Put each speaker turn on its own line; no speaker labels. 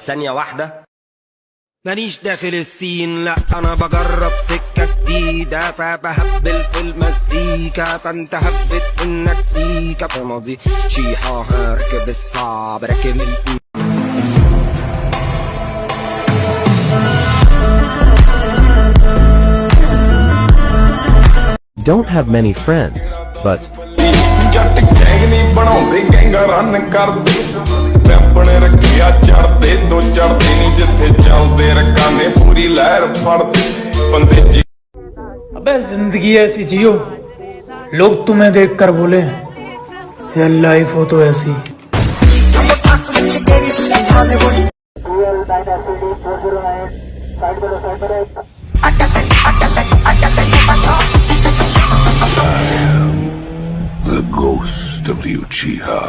ثانية واحدة مانيش داخل السين، لا انا بجرب سكة جديدة فبهبل في المزيكا فانت هبت انك سيكا في ماضي شيحة هركب الصعب راكب
Don't have many friends, but
ਆਪਣੇ ਰੱਖਿਆ ਚੜਦੇ ਦੋ ਚੜਦੇ ਨਹੀਂ ਜਿੱਥੇ ਚੱਲਦੇ ਰਕਾਨੇ ਪੂਰੀ ਲਹਿਰ ਫੜਦੇ ਬੰਦੇ ਜੀ।
अबे जिंदगी ऐसी जियो लोग तुम्हें देखकर बोले ये लाइफ हो तो ऐसी।
The ghost of the Uchiha.